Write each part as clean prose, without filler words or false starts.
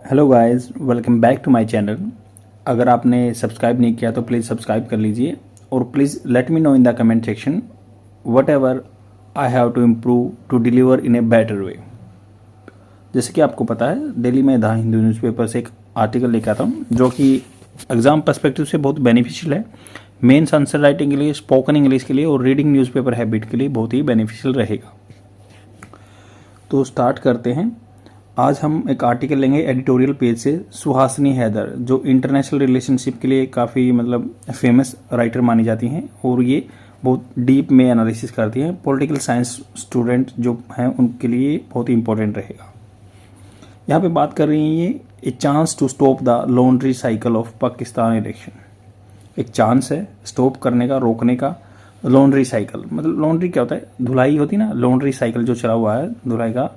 Hello guys, welcome back to my channel. अगर आपने subscribe नहीं किया तो प्लीज़ सब्सक्राइब कर लीजिए और please let me know in the comment section whatever I have to improve to deliver in a better way. जैसे कि आपको पता है, डेली में द हिंदू न्यूज़पेपर से एक आर्टिकल लेकर आता हूँ जो कि एग्ज़ाम पर्सपेक्टिव से बहुत बेनिफिशियल है। मेंस आंसर राइटिंग के लिए, स्पोकन इंग्लिश के लिए और रीडिंग न्यूज़पेपर हैबिट के लिए बहुत ही बेनिफिशियल रहेगा। तो स्टार्ट करते हैं। आज हम एक आर्टिकल लेंगे एडिटोरियल पेज से, सुहासिनी हैदर, जो इंटरनेशनल रिलेशनशिप के लिए काफ़ी फेमस राइटर मानी जाती हैं और ये बहुत डीप में एनालिसिस करती हैं। पॉलिटिकल साइंस स्टूडेंट जो हैं उनके लिए बहुत ही इंपॉर्टेंट रहेगा। यहाँ पे बात कर रही हैं ये a chance to stop the laundry cycle of Pakistan election. एक चांस है स्टॉप करने का, रोकने का। लॉन्ड्री साइकिल मतलब लॉन्ड्री क्या होता है? धुलाई होती ना, लॉन्ड्री साइकिल जो चला हुआ है धुलाई का,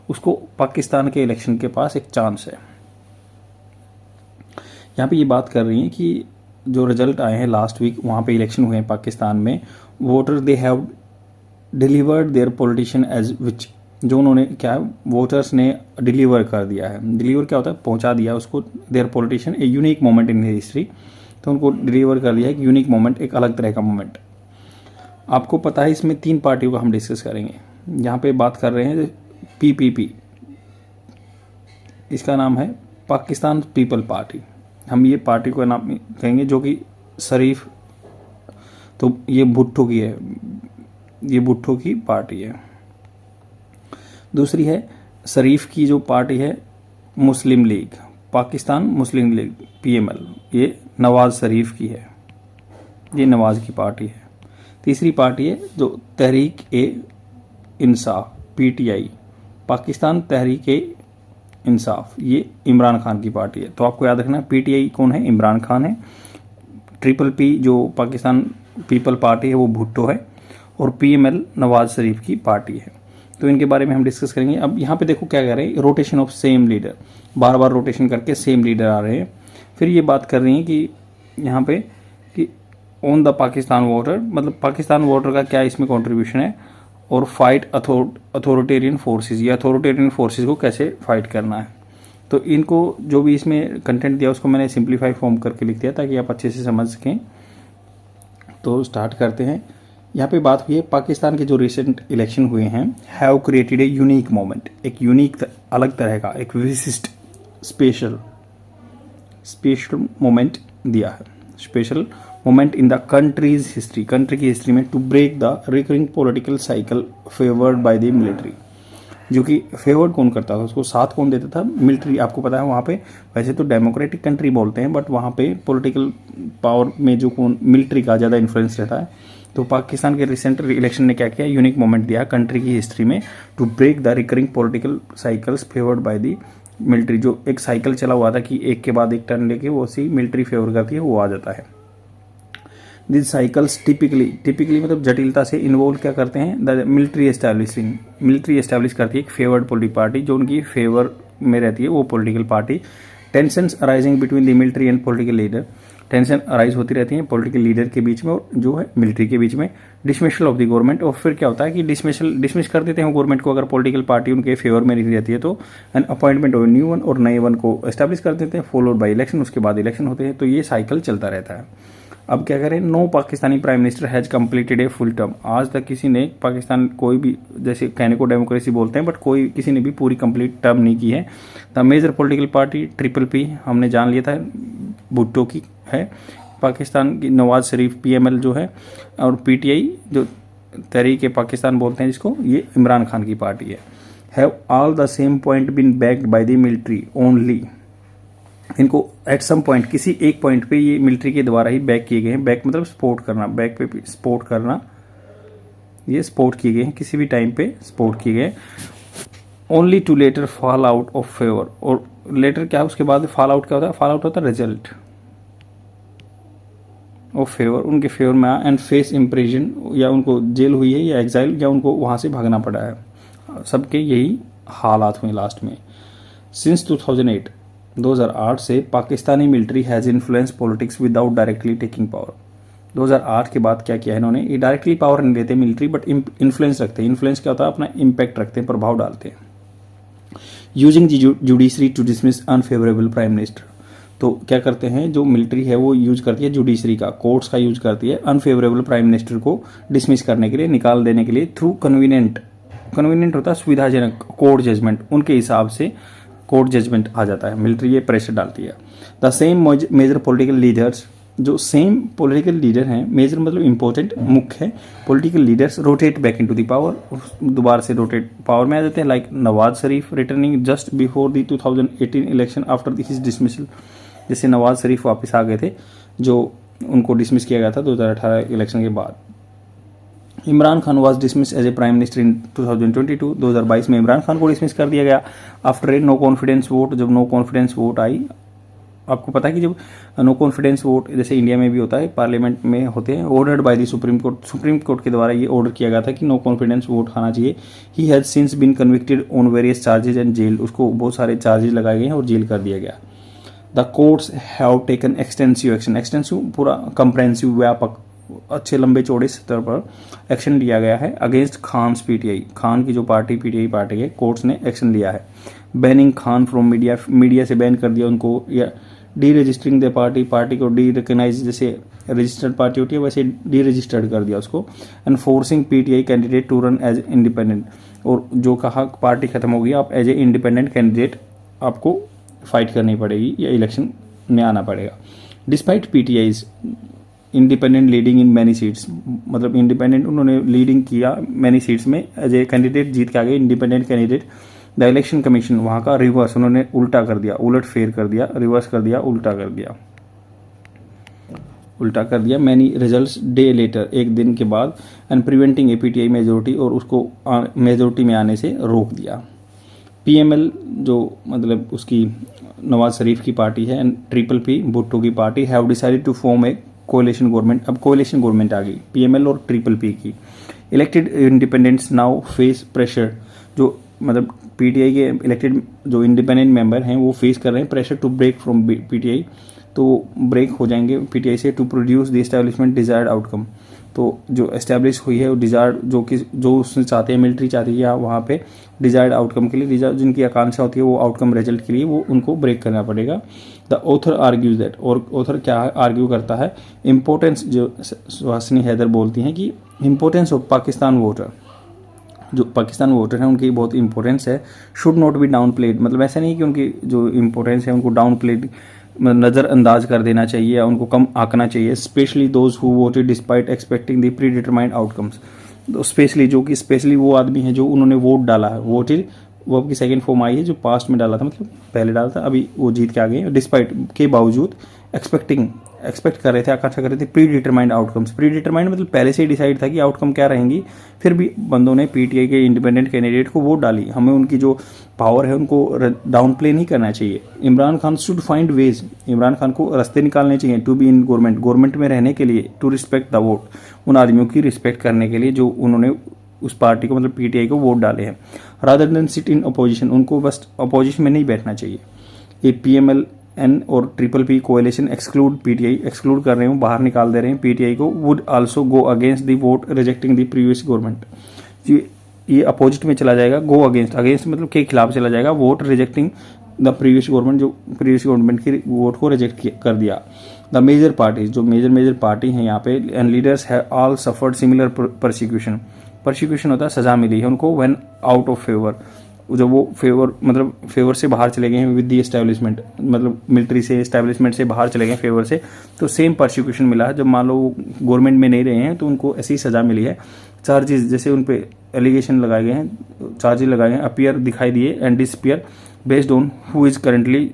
उसको पाकिस्तान के इलेक्शन के पास एक चांस है। यहाँ पे ये बात कर रही हैं कि जो रिजल्ट आए हैं लास्ट वीक, वहाँ पे इलेक्शन हुए हैं पाकिस्तान में, voter they have delivered their politician as which, जो उन्होंने क्या है, वोटर्स ने डिलीवर कर दिया है। डिलीवर क्या होता है? पहुँचा दिया उसको। There politician a unique moment in history, तो उनको डिलीवर कर दिया है एक यूनिक मोमेंट, एक अलग तरह का मोमेंट। आपको पता है इसमें 3 पार्टियों का हम डिस्कस करेंगे। यहाँ पे बात कर रहे हैं पीपीपी, इसका नाम है पाकिस्तान पीपल पार्टी। हम ये पार्टी का नाम कहेंगे, जो कि शरीफ, तो ये भुट्टो की है, ये भुट्टो की पार्टी है। दूसरी है शरीफ की जो पार्टी है, मुस्लिम लीग, पाकिस्तान मुस्लिम लीग पीएमएल, ये नवाज शरीफ की है, ये नवाज की पार्टी है। तीसरी पार्टी है जो तहरीक ए इंसाफ पीटीआई, पाकिस्तान तहरीक ए इंसाफ, ये इमरान खान की पार्टी है। तो आपको याद रखना है पीटीआई कौन है? इमरान खान है। ट्रिपल पी जो पाकिस्तान पीपल पार्टी है वो भुट्टो है और पीएमएल नवाज शरीफ की पार्टी है। तो इनके बारे में हम डिस्कस करेंगे। अब यहाँ पे देखो क्या कह रहे हैं, rotation of same leader, bar bar rotation करके सेम लीडर आ रहे हैं। फिर ये बात कर रही हैं कि यहाँ पे कि ऑन द पाकिस्तान वोटर, मतलब पाकिस्तान वोटर का क्या इसमें कॉन्ट्रीब्यूशन है, और फाइट अथॉरिटेरियन फोर्सेस, या अथॉरिटेरियन फोर्सेस को कैसे फाइट करना है। तो इनको जो भी इसमें कंटेंट दिया उसको मैंने सिंप्लीफाई फॉर्म करके लिख दिया ताकि आप अच्छे से समझ सकें। तो स्टार्ट करते हैं। यहाँ पे बात हुई है पाकिस्तान के जो रिसेंट इलेक्शन हुए हैं, have created a unique moment, एक यूनिक अलग तरह का, एक विशिष्ट स्पेशल मोमेंट दिया है, special moment in the country's history, country की हिस्ट्री में, to break the recurring political cycle favoured by the military. जो कि फेवर्ड कौन करता था, उसको साथ कौन देता था? मिलिट्री। आपको पता है वहाँ पे, वैसे तो डेमोक्रेटिक कंट्री बोलते हैं, बट वहाँ पे पॉलिटिकल पावर में जो कौन, मिलिट्री का ज़्यादा इन्फ्लुएंस रहता है। तो पाकिस्तान के रिसेंट इलेक्शन ने क्या किया? यूनिक मोमेंट दिया कंट्री की हिस्ट्री में, to break the recurring political cycles favoured by the military. जो एक साइकिल चला हुआ था कि एक के बाद एक टर्न लेके वो सी मिलिट्री फेवर करती है, वो आ जाता है। दिस साइकिल्स टिपिकली मतलब जटिलता से इन्वॉल्व क्या करते हैं? The military establishing, military establish करती है एक फेवर्ड पॉलिटिकल पार्टी, जो उनकी फेवर में रहती है वो political party. Tensions arising between the military and political leader, tension arise होती रहती है पॉलिटिकल लीडर के बीच में और जो है मिलिट्री के बीच में। डिसमिसल ऑफ द गवर्नमेंट, और फिर क्या होता है कि डिसमिस कर देते हैं गवर्नमेंट को अगर पॉलिटिकल पार्टी उनके फेवर में नहीं रहती है तो। And appointment of new one, और नए वन को एस्टैब्लिश कर देते हैं, फॉलोड बाय इलेक्शन, उसके बाद इलेक्शन होते हैं। तो ये साइकिल चलता रहता है। अब क्या करें? No Pakistani prime minister has completed a full term. आज तक किसी ने पाकिस्तान, कोई भी, जैसे कहने को डेमोक्रेसी बोलते हैं, बट कोई किसी ने भी पूरी कंप्लीट टर्म नहीं की है। The major political party triple P, हमने जान लिया था भुट्टो की है, पाकिस्तान की नवाज शरीफ पीएमएल जो है, और पीटीआई जो तहरीक पाकिस्तान बोलते हैं जिसको, ये इमरान खान की पार्टी है। Have all the same point been backed by the military only. इनको एट सम पॉइंट, किसी एक पॉइंट पे ये मिलिट्री के द्वारा ही बैक किए गए हैं। बैक मतलब सपोर्ट करना, बैक पे सपोर्ट करना, ये सपोर्ट किए गए हैं, किसी भी टाइम पे सपोर्ट किए गए। Only to later fall out of favour, और लेटर क्या है उसके बाद फॉल आउट क्या होता है? फॉल आउट होता है रिजल्ट ऑफ फेवर, उनके फेवर में आया। एंड फेस इम्प्रिजन, या उनको जेल हुई है, या एग्जाइल, या उनको वहां से भागना पड़ा है। सबके यही हालात हुए लास्ट में। सिंस 2008 से Pakistani military has influence politics without directly taking power. 2008 के बाद क्या किया है इन्होंने? ये डायरेक्टली पावर नहीं लेते मिलिट्री, बट इन्फ्लुएंस रखते हैं। इन्फ्लुएंस क्या होता है? अपना इम्पैक्ट रखते हैं, प्रभाव डालते हैं। Using judiciary to dismiss unfavourable prime minister. तो क्या करते हैं, जो मिलिट्री है वो यूज करती है जुडिशरी का, कोर्ट्स का यूज करती है अनफेवरेबल प्राइम मिनिस्टर को डिसमिस करने के लिए, निकाल देने के लिए थ्रू कन्वीनियंट होता है सुविधाजनक कोर्ट जजमेंट, उनके हिसाब से कोर्ट जजमेंट आ जाता है, मिलिट्री ये प्रेशर डालती है। The same major political leaders, जो सेम पॉलिटिकल लीडर हैं, मेजर मतलब इंपॉर्टेंट मुख्य है, political leaders rotate back into the power, दोबारा से रोटेट पावर में आ जाते हैं, like Nawaz Sharif returning just before the 2018 election after his dismissal. जैसे नवाज शरीफ वापस आ गए थे, जो उनको डिसमिस किया गया था 2018 इलेक्शन के बाद। Imran Khan was dismissed as a prime minister in 2022, 2022 में इमरान खान को डिसमिस कर दिया गया after a no confidence vote. जब नो कॉन्फिडेंस वोट आई, आपको पता है कि जब नो कॉन्फिडेंस वोट जैसे इंडिया में भी होता है, पार्लियामेंट में होते हैं, ordered by the supreme court के द्वारा ये ऑर्डर किया गया था कि नो कॉन्फिडेंस वोट आना चाहिए। He has since been convicted on various charges and jail, उसको बहुत सारे चार्जेज लगाए गए हैं और जेल कर दिया गया। The courts have taken extensive action, extensive पूरा कंप्रेहेंसिव, व्यापक, अच्छे लंबे चौड़े स्तर पर एक्शन लिया गया है अगेंस्ट खान्स पीटीआई, खान की जो पार्टी पीटीआई पार्टी है, कोर्ट्स ने एक्शन लिया है। Banning Khan from media, media से बैन कर दिया उनको, या deregistering the party, party को डी रिकग्नाइज, जैसे रजिस्टर्ड पार्टी होती है वैसे डी रजिस्टर्ड कर दिया उसको। And forcing PTI candidate to run as independent, और जो कहा पार्टी खत्म हो गई, आप एज ए इंडिपेंडेंट कैंडिडेट आपको फाइट करनी पड़ेगी या इलेक्शन में आना पड़ेगा। Despite PTI's independent leading in many seats, मतलब इंडिपेंडेंट उन्होंने लीडिंग किया मैनी सीट्स में, एज ए कैंडिडेट जीत के आ गए independent candidate. The election commission वहाँ का रिवर्स, उन्होंने उल्टा कर दिया, उलट फेर कर दिया, रिवर्स कर दिया, उल्टा कर दिया मैनी रिजल्ट्स डे लेटर, एक दिन के बाद, and preventing A PTI majority, और उसको मेजोरिटी में आने से रोक दिया। पीएमएल जो मतलब उसकी नवाज शरीफ की पार्टी है, एंड ट्रिपल पी भुट्टो की party have decided to form a coalition government, अब कोalition गवर्नमेंट आ गई पीएमएल और ट्रिपल पी की। Elected independents now face pressure, जो मतलब पीटीआई के इलेक्टेड जो इंडिपेंडेंट मेंबर हैं वो फेस कर रहे हैं pressure to break from PTI, तो ब्रेक हो जाएंगे पीटीआई से, to produce the establishment desired outcome. तो जो एस्टैब्लिश हुई है वो डिजायर्ड, जो उसने चाहते हैं, मिलिट्री चाहती है वहाँ पे डिजायर्ड आउटकम के लिए, जिनकी आकांक्षा होती है वो आउटकम रिजल्ट के लिए, वो उनको ब्रेक करना पड़ेगा। द ऑथर आर्ग्यूज दैट, और ऑथर क्या आर्ग्यू करता है, इम्पोर्टेंस, जो सुहासिनी हैदर बोलती हैं कि इम्पोर्टेंस ऑफ पाकिस्तान वोटर, जो पाकिस्तान वोटर हैं उनकी बहुत इंपॉर्टेंस है, should not be down played, मतलब ऐसा नहीं कि उनकी जो इंपॉर्टेंस है उनको डाउन प्लेड नज़रअंदाज कर देना चाहिए या उनको कम आंकना चाहिए। Specially those who voted despite expecting the pre determined outcomes, तो स्पेशली जो कि स्पेशली वो आदमी है जो उन्होंने वोट डाला है, वोटेड, वो आपकी सेकंड फॉर्म आई है, जो पास्ट में डाला था, मतलब पहले डाला था, अभी वो जीत के आ गए, डिस्पाइट के बावजूद, एक्सपेक्ट कर रहे थे, आकांक्षा कर रहे थे pre determined outcomes. Pre determined मतलब पहले से ही डिसाइड था कि आउटकम क्या रहेंगी, फिर भी बंदों ने पीटीआई के इंडिपेंडेंट कैंडिडेट को वोट डाली। हमें उनकी जो पावर है उनको डाउन प्ले नहीं करना चाहिए। Imran Khan should find ways, Imran Khan को रास्ते निकालने चाहिए टू बी इन गवर्नमेंट में रहने के लिए, टू रिस्पेक्ट द वोट, उन आदमियों की रिस्पेक्ट करने के लिए जो उन्होंने उस पार्टी को मतलब पीटीआई को वोट डाले हैं। Rather than sit in opposition, उनको बस अपोजिशन में नहीं बैठना चाहिए। ये पीएमएल एन और triple P coalition exclude PTI, exclude कर रहे हो, बाहर निकाल दे रहे हैं पीटीआई को, would also go against the vote rejecting the previous government. ये अपोजिट में चला जाएगा, गो अगेंस्ट मतलब के खिलाफ चला जाएगा, vote rejecting the previous government, जो प्रीवियस गवर्नमेंट की वोट को रिजेक्ट कर दिया। द मेजर पार्टीज, जो मेजर पार्टी हैं यहाँ पे, and leaders have all suffered similar persecution होता है, सजा मिली है उनको, व्हेन आउट ऑफ फेवर, जब वो फेवर से बाहर चले गए हैं विद दी एस्टैब्लिशमेंट, मतलब मिलिट्री से एस्टैब्लिशमेंट से बाहर चले गए फेवर से, तो सेम परसिक्यूशन मिला है। जब मान लो वो गवर्नमेंट में नहीं रहे हैं तो उनको ऐसी सज़ा मिली है। चार्जेस जैसे उन पे एलिगेशन लगाए गए हैं, चार्जेस लगाए गए हैं, अपीयर दिखाई दिए and disappear based on who is currently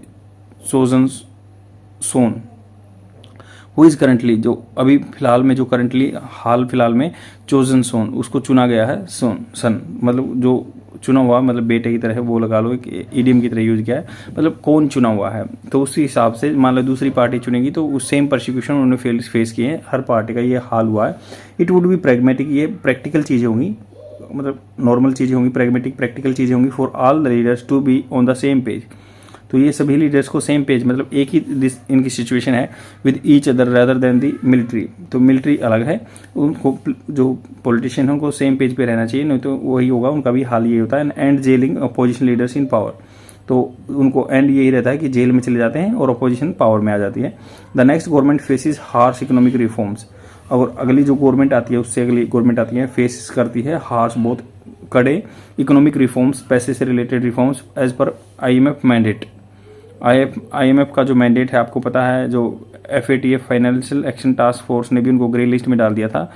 shown, who is currently, जो अभी फिलहाल में, जो करेंटली हाल फिलहाल में चोजन सोन, उसको चुना गया है, सन मतलब जो चुना हुआ, मतलब बेटे की तरह है, वो लगा लो, एक ईडीएम की तरह यूज किया है, मतलब कौन चुना हुआ है। तो उसी हिसाब से मान लो दूसरी पार्टी चुनेगी तो उस सेम परसिक्यूशन उन्होंने फेस किए हैं, हर पार्टी का ये हाल हुआ है। इट वुड बी प्रैग्मेटिक, ये प्रैक्टिकल चीज़ें होंगी, मतलब नॉर्मल चीज़ें होंगी, प्रैक्टिकल चीज़ें होंगी, for all the leaders to be on the same page. तो ये सभी लीडर्स को सेम पेज, मतलब एक ही इनकी सिचुएशन है with each other rather than the military. तो मिलिट्री अलग है, उनको जो पॉलिटिशियन है उनको सेम पेज पे रहना चाहिए, नहीं तो वही होगा, उनका भी हाल ये होता है। And gelling opposition leaders in power, तो उनको एंड यही रहता है कि जेल में चले जाते हैं और अपोजिशन पावर में आ जाती है। The next government faces harsh economic reforms, और अगली जो गवर्नमेंट आती है उससे अगली गवर्नमेंट आती है फेस करती है हार्श, बहुत कड़े इकोनॉमिक रिफॉर्म्स, पैसे से related reforms as per IMF mandate. IMF का जो मैंडेट है आपको पता है, जो FATF financial action task force ने भी उनको ग्रे लिस्ट में डाल दिया था।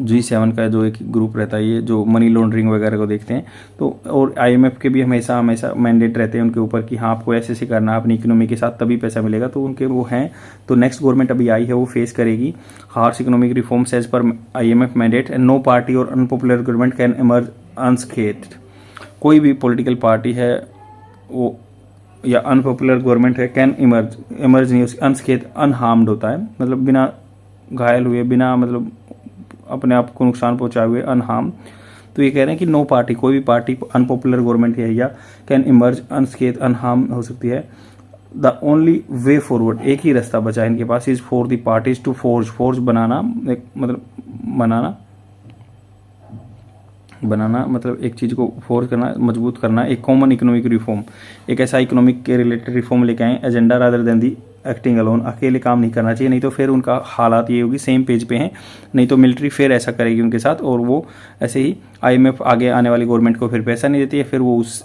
G7 का जो एक ग्रुप रहता है ये, जो मनी लॉन्ड्रिंग वगैरह को देखते हैं, तो और IMF के भी हमेशा मैंडेट रहते हैं उनके ऊपर कि हाँ आपको ऐसे करना अपनी इकोनॉमी के साथ तभी पैसा मिलेगा, तो उनके वो हैं। तो नेक्स्ट गवर्नमेंट अभी आई है वो फेस करेगी harsh economic reforms as per IMF mandate and no party और unpopular government can emerge unscathed. कोई भी पॉलिटिकल पार्टी है वो या अनपॉपुलर गवर्नमेंट है कैन इमर्ज नहीं, अनस्केथ अनहार्म्ड होता है, मतलब बिना घायल हुए, बिना मतलब अपने आप को नुकसान पहुंचाए हुए, अनहार्म। तो ये कह रहे हैं कि नो पार्टी, कोई भी पार्टी अनपॉपुलर गवर्नमेंट है या कैन इमर्ज अनस्केथ अनहार्म हो सकती है। द ओनली वे फॉरवर्ड, एक ही रास्ता बचा है इनके पास, is for the parties to forge बनाना, एक मतलब बनाना मतलब एक चीज़ को फोर्स करना, मजबूत करना, एक कॉमन इकोनॉमिक रिफॉर्म, एक ऐसा इकोनॉमिक के रिलेटेड रिफॉर्म लेके आए एजेंडा रादर देन दी एक्टिंग अलोन। अकेले काम नहीं करना चाहिए, नहीं तो फिर उनका हालात ये होगी सेम पेज पे हैं, नहीं तो मिलिट्री फिर ऐसा करेगी उनके साथ, और वो ऐसे ही IMF आगे आने वाली गवर्नमेंट को फिर पैसा नहीं देती है, फिर वो उस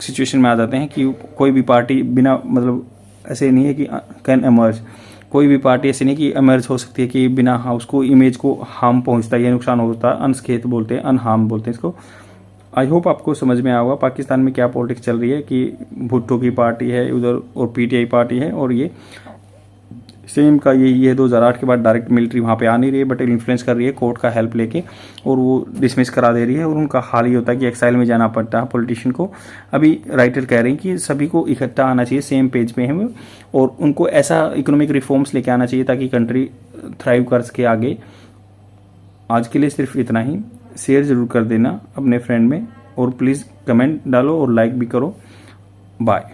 सिचुएशन में आ जाते हैं कि कोई भी पार्टी बिना मतलब ऐसे नहीं है कि कैन एमर्ज, कोई भी पार्टी ऐसी नहीं कि एमर्ज हो सकती है कि बिना उसको इमेज को हार्म पहुंचता है या नुकसान होता है, अनस्केथ बोलते हैं, अनहार्म बोलते हैं इसको। आई होप आपको समझ में आया होगा पाकिस्तान में क्या पॉलिटिक्स चल रही है, कि भुट्टो की पार्टी है उधर और PTI पार्टी है, और ये सेम का ये 2008 के बाद डायरेक्ट मिलिट्री वहाँ पे आ नहीं रही है, बट इन्फ्लुएंस कर रही है कोर्ट का हेल्प लेके, और वो डिसमिस करा दे रही है, और उनका हाल ये होता है कि एक्साइल में जाना पड़ता है पॉलिटिशियन को। अभी राइटर कह रहे हैं कि सभी को इकट्ठा आना चाहिए, सेम पेज पे हैं, और उनको ऐसा इकोनॉमिक रिफॉर्म्स लेके आना चाहिए ताकि कंट्री थ्राइव कर सके आगे। आज के लिए सिर्फ इतना ही। शेयर ज़रूर कर देना अपने फ्रेंड में, और प्लीज़ कमेंट डालो और लाइक भी करो। बाय।